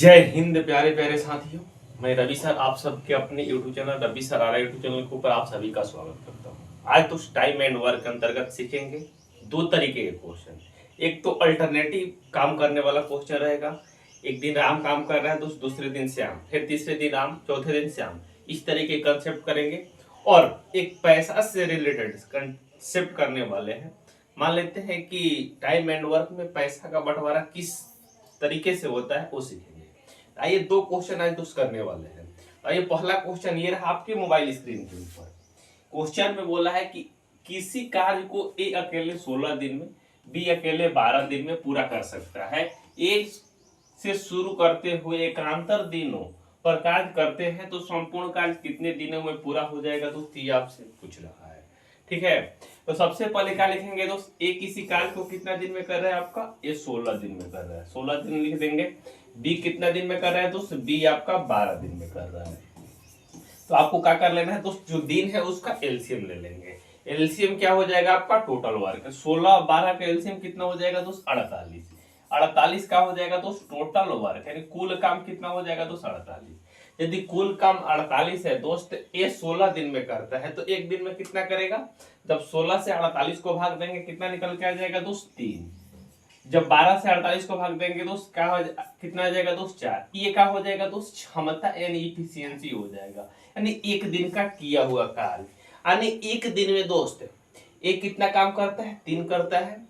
जय हिंद प्यारे प्यारे साथियों। मैं रवि सर आप सबके अपने यूट्यूब चैनल रवि सर आरा यूट्यूब चैनल के ऊपर आप सभी का स्वागत करता हूं। आज तो टाइम एंड वर्क के अंतर्गत सीखेंगे दो तरीके के क्वेश्चन। एक तो अल्टरनेटिव काम करने वाला क्वेश्चन रहेगा। एक दिन राम काम कर रहा है, दूसरे दिन श्याम, फिर तीसरे दिन राम, चौथे दिन श्याम। इस तरीके कंसेप्ट करेंगे। और एक पैसा से रिलेटेड कंसेप्ट करने वाले हैं। मान लेते हैं कि टाइम एंड वर्क में पैसा का बंटवारा किस तरीके से होता है वो सीखेंगे। आइए दो क्वेश्चन आज दोस्त करने वाले हैं। आइए पहला क्वेश्चन ये रहा आपके मोबाइल स्क्रीन के ऊपर। क्वेश्चन में बोला है कि किसी कार्य को ए अकेले 16 दिन में, बी अकेले 12 दिन में पूरा कर सकता है। ए से शुरू करते हुए एकांतर दिनों पर कार्य करते हैं तो संपूर्ण कार्य कितने दिनों में पूरा हो जाएगा दोस्त, ये आपसे पूछ रहा है। ठीक है, तो सबसे पहले क्या लिखेंगे दोस्त, ए किसी कार्य को कितना दिन में कर रहा है आपका, ये 16 दिन में कर रहा है, 16 दिन लिख देंगे। बी कितना दिन में कर रहा है दोस्त, बी आपका 12 दिन में कर रहा है। तो आपको क्या कर लेना है दोस्त, जो दिन है उसका एलसीएम ले लेंगे। एलसीएम क्या हो जाएगा आपका, टोटल वर्क। 16 12 का एलसीएम कितना हो जाएगा दोस्त, 48। 48 का हो जाएगा दोस्त टोटल वर्क, यानी कुल काम कितना हो जाएगा दोस्त, 48। यदि कुल काम 48 है दोस्त, ये 16 दिन में करता है तो एक दिन में कितना करेगा। जब 16 से 48 को भाग देंगे कितना निकल के आ जाएगा दोस्त, 3। जब 12 से 48 को भाग देंगे दोस्त कितना आ जाएगा दोस्त, 4। ये क्या हो जाएगा दोस्त, क्षमता यानी इफिशियंसी हो जाएगा, यानी एक दिन का किया हुआ कार्य। यानी एक दिन में दोस्त एक कितना काम करता है, 3 करता है।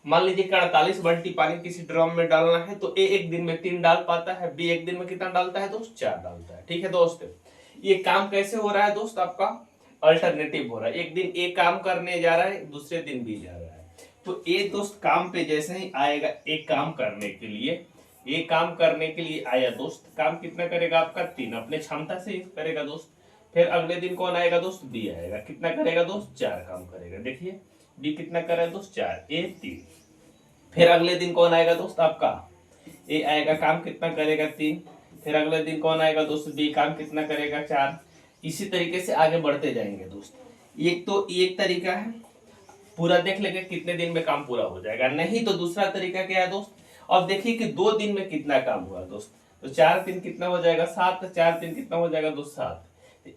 मान लीजिए कि 48 बाल्टी पानी किसी ड्रम में डालना है तो ए एक दिन में 3 डाल पाता है, बी एक दिन में कितना डालता है दोस्त, 4 डालता है। ठीक है दोस्त, ये काम कैसे हो रहा है दोस्त, आपका अल्टरनेटिव हो रहा है। एक दिन ए काम करने जा रहा है, दूसरे दिन बी जा रहा है। तो ए दोस्त काम पे जैसे ही आएगा, एक काम करने के लिए, ये काम करने के लिए आया दोस्त, काम कितना करेगा आपका, 3 अपने क्षमता से करेगा दोस्त। फिर अगले दिन कौन आएगा दोस्त, बी आएगा, कितना करेगा दोस्त, 4 काम करेगा। देखिए बी कितना कर रहा है दोस्त, 4, ए 3। फिर अगले दिन कौन आएगा दोस्त आपका, ए आएगा, काम कितना करेगा, 3। फिर अगले दिन कौन आएगा दोस्त, बी, काम कितना करेगा, 4। इसी तरीके से आगे बढ़ते जाएंगे दोस्त। एक तो एक तरीका है, पूरा देख लेंगे कितने दिन में काम पूरा हो जाएगा। नहीं तो दूसरा तरीका क्या है दोस्त, अब देखिए कि 2 दिन में कितना काम हुआ दोस्त। तो 4 दिन कितना हो जाएगा, 7। 4 दिन कितना हो जाएगा दोस्त, 7।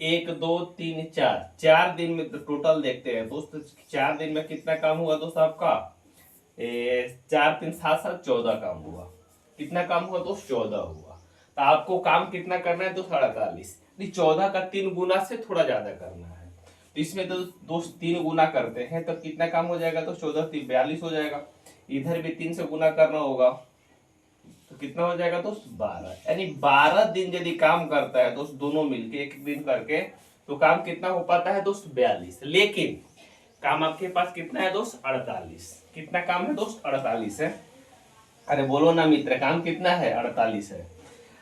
1 2 3 4, 4 दिन में तो टोटल देखते हैं दोस्त, 4 दिन में कितना काम हुआ दोस्त आपका, 4 3 7 7 14 काम हुआ। कितना काम हुआ दोस्त, 14 हुआ। तो आपको काम कितना करना है दोस्त, 48। 14 का 3 गुना से थोड़ा ज्यादा करना है। तो इसमें तो दोस्त 3 गुना करते हैं तो कितना काम हो जाएगा, तो 14 3 42 हो जाएगा। इधर भी 3 से गुना करना होगा तो कितना हो जाएगा दोस्त, 12। यानी 12 दिन यदि काम करता है दोस्त, दोनों मिलके एक दिन करके, तो काम कितना हो पाता है दोस्त, 42। लेकिन काम आपके पास कितना है दोस्त, 48। कितना काम है दोस्त, 48 है। अरे बोलो ना मित्र, काम कितना है, 48 है।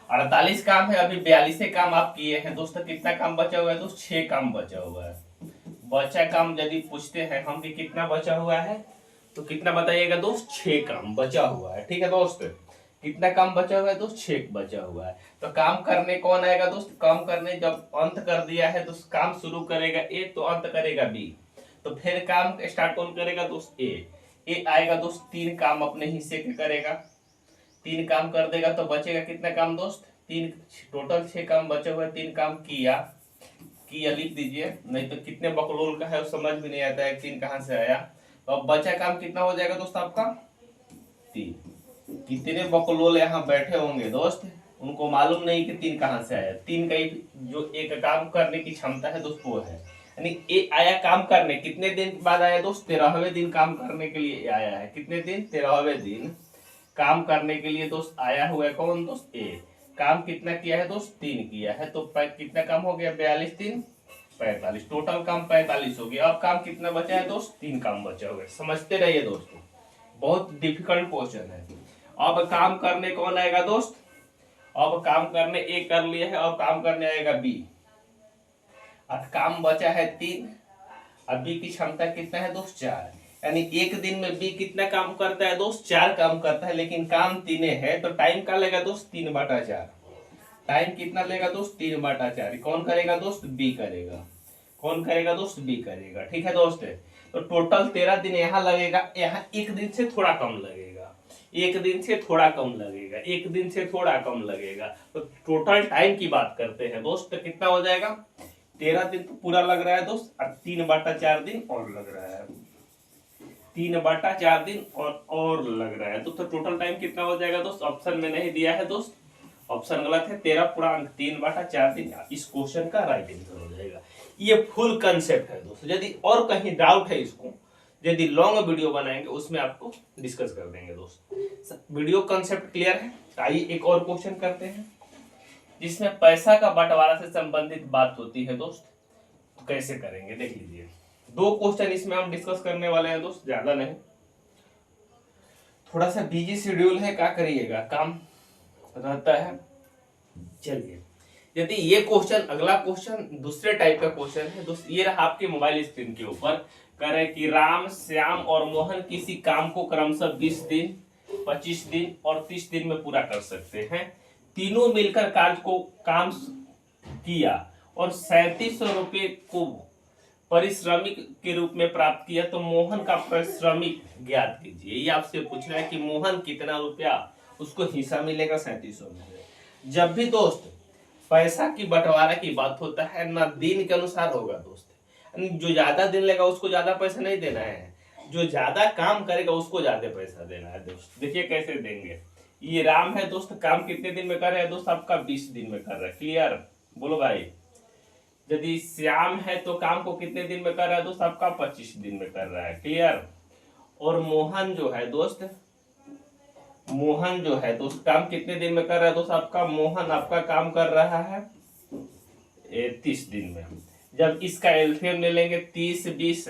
48 काम है, अभी 42 काम आप किए हैं दोस्त। कितना काम बचा हुआ है दोस्त, 6 काम बचा हुआ है। बचा काम यदि पूछते हैं हम कि कितना बचा हुआ है, तो कितना बताइएगा दोस्त, 6 काम बचा हुआ है। ठीक है दोस्त, कितना काम बचा हुआ है दोस्त, 6 बचा हुआ है। तो काम करने कौन आएगा दोस्त, काम करने जब अंत कर दिया है तो काम शुरू करेगा ए, तो अंत करेगा बी। तो फिर काम स्टार्ट कौन करेगा दोस्त, ए आएगा दोस्त, 3 काम अपने हिस्से के करेगा, 3 काम कर देगा तो बचेगा कितना काम दोस्त, 3। टोटल 6 काम बचे हुए, 3 काम किया लिख दीजिए, नहीं तो कितने बकलोल का है वो समझ भी नहीं आता है 3 कहां से आया। तो अब बचा काम कितना हो जाएगा दोस्त आपका, 3। कितने बकलोल यहाँ बैठे होंगे दोस्त, उनको मालूम नहीं कि 3 कहां से आया। 3 का जो एक काम करने की क्षमता है दोस्त वो है, यानी ए आया काम करने, कितने दिन बाद आया दोस्त, 13वें दिन काम करने के लिए आया है। कितने दिन, 13वें दिन काम करने के लिए दोस्त आया हुआ है कौन दोस्त, ए। काम कितना किया है दोस्त, 3 किया है। तो कितना काम हो गया, 42 3 45, टोटल काम 45 हो गया। अब काम कितना बचा है दोस्त, 3 काम बचा हुआ है। समझते रहिए दोस्तों, बहुत डिफिकल्ट क्वेश्चन है। अब काम करने कौन आएगा दोस्त, अब काम करने ए कर लिया है, अब काम करने आएगा बी। अब काम बचा है 3, अब बी की क्षमता कितना है दोस्त, 4। यानी एक दिन में बी कितना काम करता है दोस्त, 4 काम करता है। लेकिन काम 3 है तो टाइम का लेगा दोस्त, 3/4। टाइम कितना लेगा दोस्त, 3/4। कौन करेगा दोस्त, बी करेगा। कौन करेगा दोस्त, बी करेगा। ठीक है दोस्त, तो टोटल 13 दिन यहाँ लगेगा, यहाँ एक दिन से थोड़ा कम लगेगा। एक दिन से थोड़ा कम लगेगा, एक दिन से थोड़ा कम लगेगा। तो टोटल टाइम की बात करते हैं दोस्त, तो कितना हो जाएगा, 13 दिन तो पूरा लग रहा है दोस्त, और 3/4 दिन और लग रहा है, 3/4 दिन और लग रहा है। तो टोटल टाइम कितना हो जाएगा दोस्त, ऑप्शन में नहीं दिया है दोस्त, ऑप्शन गलत है, 13 पूर्णांक 3/4 दिन इस क्वेश्चन का राइट आंसर हो जाएगा। ये फुल कंसेप्ट है दोस्तों, यदि और कहीं डाउट है इसको, यदि लॉन्ग वीडियो बनाएंगे उसमें आपको डिस्कस कर देंगे दोस्त। वीडियो कंसेप्ट क्लियर है? आइए एक और क्वेश्चन करते हैं जिसमें पैसा का बंटवारा से संबंधित बात होती है दोस्त। तो कैसे करेंगे देख लीजिए, 2 क्वेश्चन इसमें हम डिस्कस करने वाले हैं दोस्त, ज्यादा नहीं, थोड़ा सा बिजी शेड्यूल है, क्या करिएगा, काम रहता है। चलिए, यदि ये क्वेश्चन, अगला क्वेश्चन दूसरे टाइप का क्वेश्चन है दोस्त, ये रहा आपके मोबाइल स्क्रीन के ऊपर, कह रहे कि राम, श्याम और मोहन किसी काम को क्रमशः 20 दिन, 25 दिन और 30 दिन में पूरा कर सकते हैं। तीनों मिलकर कार्य को काम किया और 3700 रुपये को परिश्रमिक के रूप में प्राप्त किया, तो मोहन का परिश्रमिक ज्ञात कीजिए। ये आपसे पूछ रहा है कि मोहन कितना रुपया उसको हिस्सा मिलेगा, 3700 मिलेगा। जब भी दोस्त पैसा की बंटवारा की बात होता है ना, दिन के अनुसार होगा दोस्त, जो ज्यादा दिन लेगा उसको ज्यादा पैसा नहीं देना है, जो ज्यादा काम करेगा उसको ज्यादा पैसा देना है दोस्त। देखिए कैसे देंगे, ये राम है दोस्त, काम कितने दिन में कर रहा है दोस्त, आपका 20 दिन में कर रहा है, क्लियर, बोलो भाई। यदि श्याम है तो काम को कितने दिन में कर रहा है दोस्त, आपका 25 दिन में कर रहा है, क्लियर। और मोहन जो है दोस्त, मोहन जो है दोस्त काम कितने दिन में कर रहा है दोस्त, आपका मोहन आपका काम कर रहा है 30 दिन में। जब इसका एलसीएम ले लेंगे 30, 20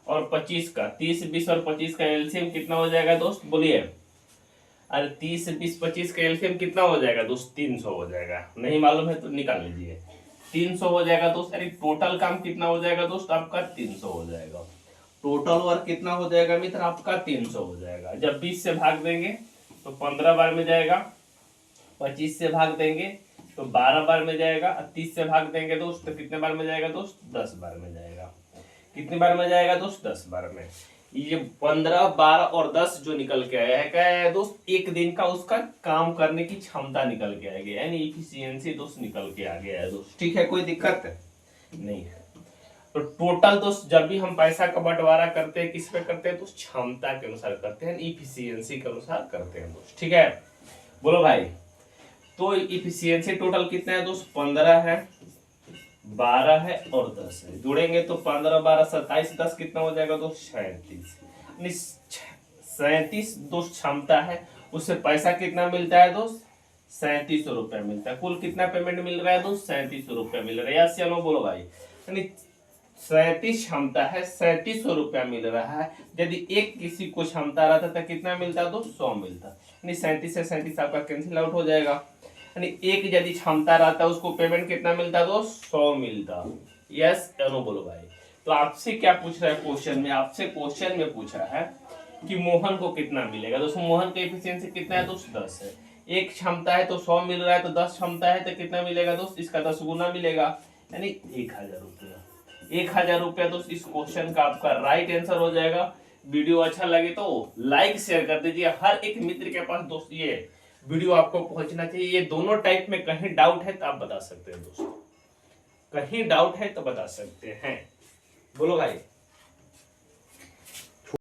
और 25 का, 30, 20 और 25 का एलसीएम कितना हो जाएगा दोस्त, बोलिए। अरे 30, 20, 25 का एलसीएम कितना हो जाएगा दोस्त, 300 हो जाएगा। नहीं मालूम है तो निकाल लीजिए, 300 हो जाएगा दोस्त। अरे टोटल काम कितना हो जाएगा दोस्त, आपका 300 हो जाएगा। टोटल वर्क कितना हो जाएगा मित्र, आपका 300 हो जाएगा। जब 20 से भाग देंगे तो 15 बार में जाएगा, 25 से भाग देंगे तो 12 बार में जाएगा, 30 से भाग देंगे दोस्त तो कितने बार में जाएगा दोस्त, 10 बार में जाएगा। कितने बार में जाएगा दोस्त, 10 बार में। ये 15, 12 और 10 जो निकल के आया है, क्या है दोस्त, एक दिन का उसका काम करने की क्षमता निकल के आ गई, यानी इफिशियंसी दोस्त निकल के आ गया है दोस्त। ठीक है, कोई दिक्कत नहीं है। तो टोटल दोस्त जब भी हम पैसा का बंटवारा करते हैं किस पे करते हैं दोस्त, क्षमता के अनुसार करते हैं, इफिशियंसी के अनुसार करते हैं दोस्त। ठीक है, बोलो भाई। तो इफिशियंसी टोटल कितना है दोस्त, 15 है, 12 है और 10 है। जुड़ेंगे तो 15, 12, 27, 10 कितना हो जाएगा दोस्त, 37। 37 दोस्त क्षमता है, उससे पैसा कितना मिलता है दोस्त, 3700 रुपया मिलता है। कुल कितना पेमेंट मिल रहा है दोस्त, 3700 रुपया मिल रहा है। यस या नो बोलो भाई। यानी 37 क्षमता है, 3700 रुपया मिल रहा है। यदि एक किसी को क्षमता रहता तो कितना मिलता दोस्त, 100 मिलता। यानी 37 से 37 आपका कैंसिल आउट हो जाएगा। यानी एक यदि क्षमता रहता उसको पेमेंट कितना मिलता दोस्त, 100 मिलता। यस या नो बोलो भाई। तो आपसे क्या पूछ रहा है क्वेश्चन में, आपसे क्वेश्चन में पूछा है कि मोहन को कितना मिलेगा दोस्तों। मोहन का एफिशिएंसी कितना है दोस्त, 10 है। एक क्षमता है तो 100 मिल रहा है, तो 10 क्षमता है तो कितना मिलेगा दोस्त, इसका 10 गुना मिलेगा, यानी 1000 रुपया। 1000 रुपया दोस्त इस क्वेश्चन का आपका राइट आंसर हो जाएगा। वीडियो अच्छा लगे तो लाइक शेयर कर दीजिए। हर एक मित्र के पास दोस्त ये वीडियो आपको पहुंचना चाहिए। ये दोनों टाइप में कहीं डाउट है तो आप बता सकते हैं दोस्तों, कहीं डाउट है तो बता सकते हैं, बोलो भाई।